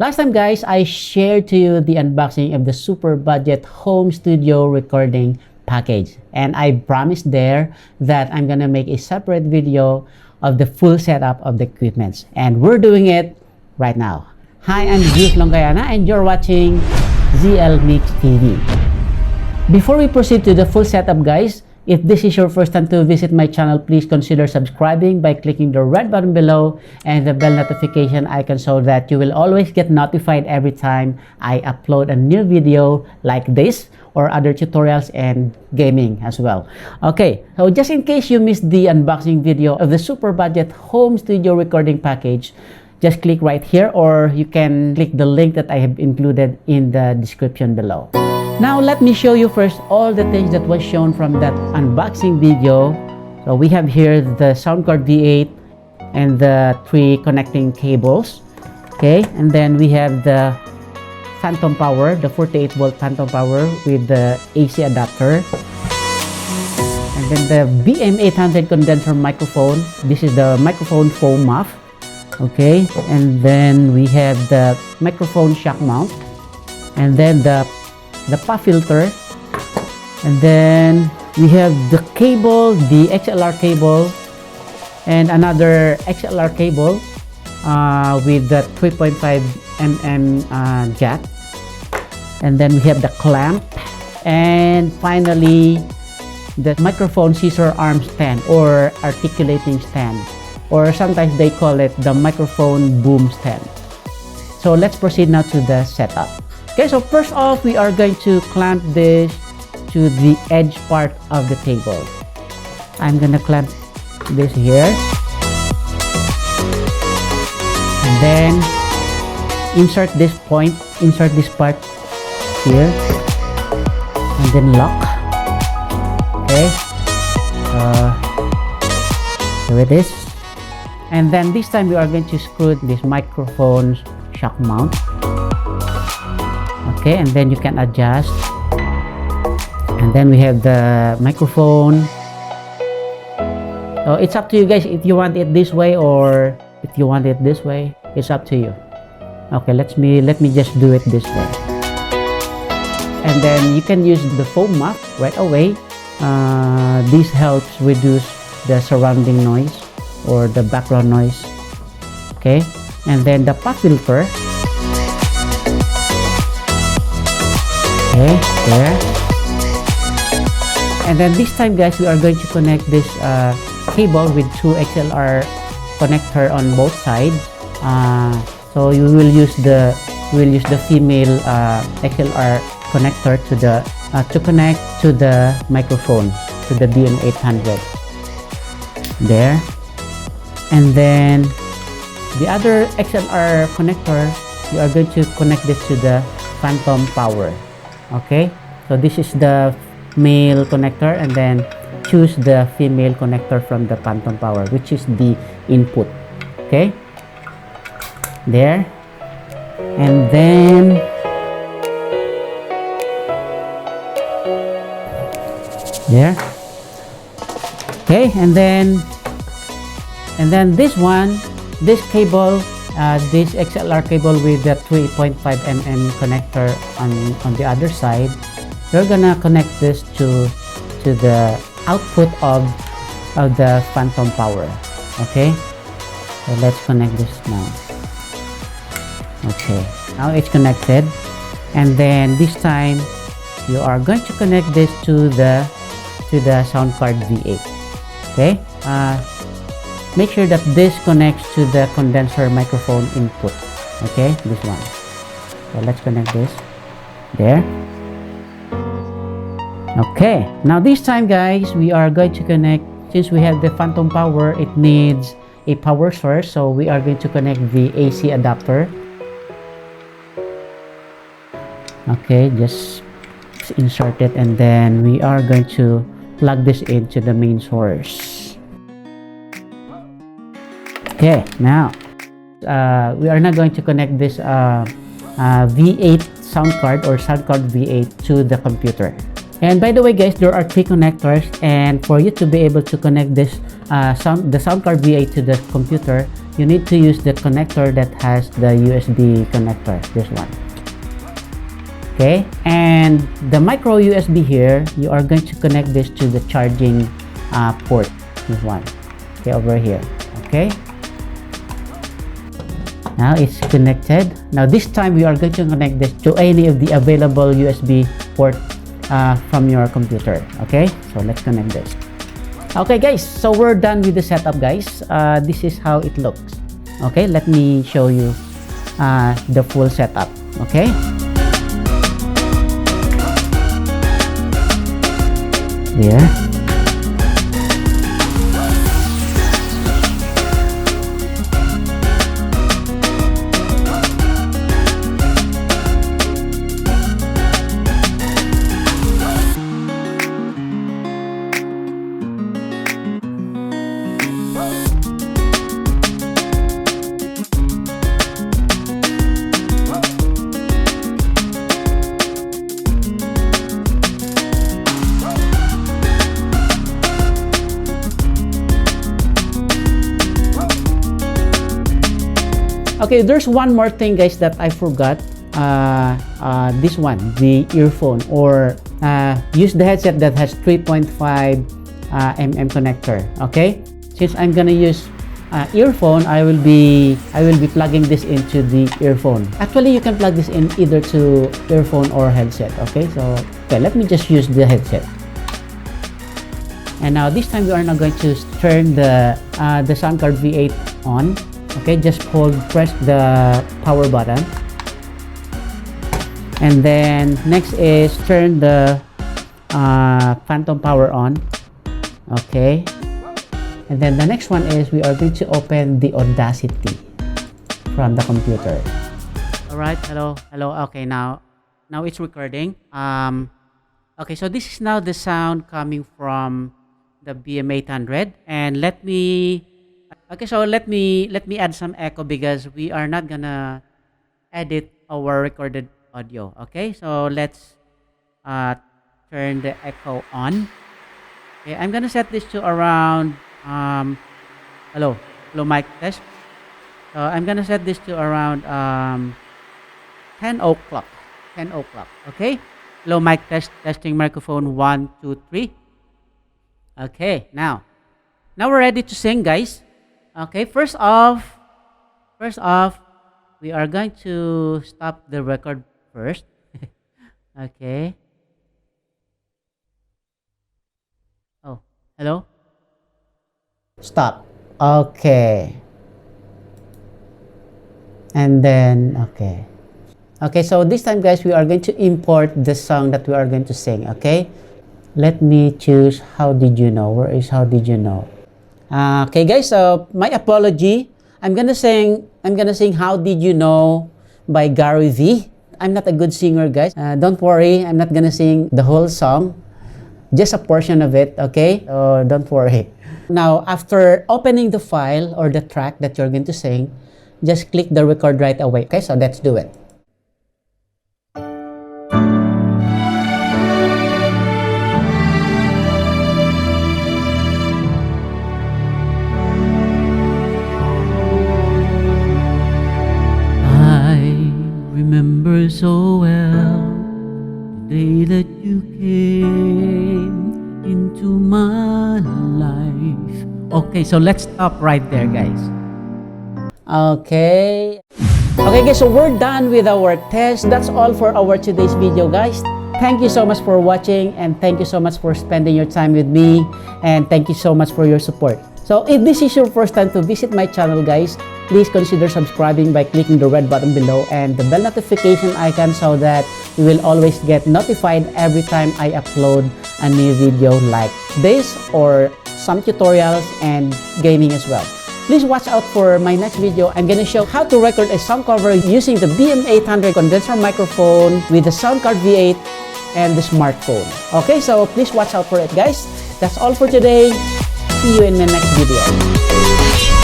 Last time guys, I shared to you the unboxing of the super budget home studio recording package. And I promised there that I'm gonna make a separate video of the full setup of the equipments. And we're doing it right now. Hi, I'm Zeus Longcayana and you're watching ZL Mix TV. Before we proceed to the full setup guys, if this is your first time to visit my channel, please consider subscribing by clicking the red button below and the bell notification icon so that you will always get notified every time I upload a new video like this or other tutorials and gaming as well. Okay, so just in case you missed the unboxing video of the super budget home studio recording package, just click right here or you can click the link that I have included in the description below. Now let me show you first all the things that was shown from that unboxing video. So we have here the Soundcard V8 and the 3 connecting cables. Okay, and then we have the phantom power, the 48 volt phantom power with the AC adapter. And then the BM800 condenser microphone. This is the microphone foam muff. Okay, and then we have the microphone shock mount. And then the PA filter, and then we have the cable, the XLR cable, and another XLR cable with the 3.5 mm jack, and then we have the clamp, and finally the microphone scissor arm stand or articulating stand, or sometimes they call it the microphone boom stand. So let's proceed now to the setup. Okay, so first off, we are going to clamp this to the edge part of the table. I'm gonna clamp this here. And then insert this point, insert this part here. And then lock. Okay. So it is. And then this time we are going to screw this microphone's shock mount. Okay, and then you can adjust, and then we have the microphone. So it's up to you guys if you want it this way or if you want it this way. It's up to you. Okay, let me just do it this way. And then you can use the foam muff right away. This helps reduce the surrounding noise or the background noise. Okay, and then the PA filter. Okay, there. And then this time guys, we are going to connect this cable with 2 XLR connector on both sides. So you will use the female XLR connector to connect to the microphone, to the BM800 there. And then the other XLR connector, you are going to connect this to the phantom power. Okay, so this is the male connector, and then choose the female connector from the phantom power, which is the input. Okay, there. And then there. Okay, and then this one, this cable, this XLR cable with the 3.5 mm connector on the other side, you're gonna connect this to the output of the phantom power. Okay, so let's connect this now. Okay, now it's connected, and then this time you are going to connect this to the Soundcard V8. Okay, make sure that this connects to the condenser microphone input. Okay, this one. So let's connect this there. Okay, now this time guys, we are going to connect, since we have the phantom power, it needs a power source, so we are going to connect the AC adapter. Okay, just insert it, and then we are going to plug this into the main source. Okay, now we are now going to connect this V8 sound card or Soundcard V8 to the computer. And by the way guys, there are 3 connectors, and for you to be able to connect this the Soundcard V8 to the computer, you need to use the connector that has the USB connector, this one. Okay, and the micro USB here, you are going to connect this to the charging port, this one, okay, over here. Okay, now it's connected. Now this time we are going to connect this to any of the available USB port from your computer. Okay, so let's connect this. Okay guys, so we're done with the setup guys. This is how it looks. Okay, let me show you the full setup. Okay, here. Okay, there's one more thing guys that I forgot. This one, the earphone, or use the headset that has 3.5 mm connector. Okay, since I'm gonna use earphone, I will be plugging this into the earphone. Actually, you can plug this in either to earphone or headset. Okay, so let me just use the headset. And now this time we are now going to turn the Soundcard V8 on. Okay, just press the power button, and then next is turn the phantom power on. Okay, and then the next one is we are going to open the Audacity from the computer. All right, hello. Okay, now it's recording. Okay, so this is now the sound coming from the BM800, and let me add some echo because we are not gonna edit our recorded audio. Okay, so let's turn the echo on. Okay, I'm gonna set this to around hello mic test. So I'm gonna set this to around 10 o'clock. Okay, hello mic test, testing microphone 1 2 3. Okay, now we're ready to sing guys. Okay, first off, we are going to stop the record first. Okay. Oh, hello? Stop. Okay. And then, okay. Okay, so this time guys, we are going to import the song that we are going to sing, okay? Let me choose How Did You Know? Where is How Did You Know? Okay guys, so my apology. I'm gonna sing How Did You Know by Gary V. I'm not a good singer guys. Don't worry, I'm not gonna sing the whole song. Just a portion of it, okay? So don't worry. Now, after opening the file or the track that you're going to sing, just click the record right away. Okay, so let's do it. Remember so well the day that you came into my life. Okay, so let's stop right there guys. Okay guys, so we're done with our test. That's all for our today's video guys. Thank you so much for watching, and thank you so much for spending your time with me, and thank you so much for your support. So if this is your first time to visit my channel guys, please consider subscribing by clicking the red button below and the bell notification icon so that you will always get notified every time I upload a new video like this, or some tutorials and gaming as well. Please watch out for my next video. I'm gonna show how to record a song cover using the BM800 condenser microphone with the Soundcard V8 and the smartphone. Okay, so please watch out for it guys. That's all for today. See you in the next video.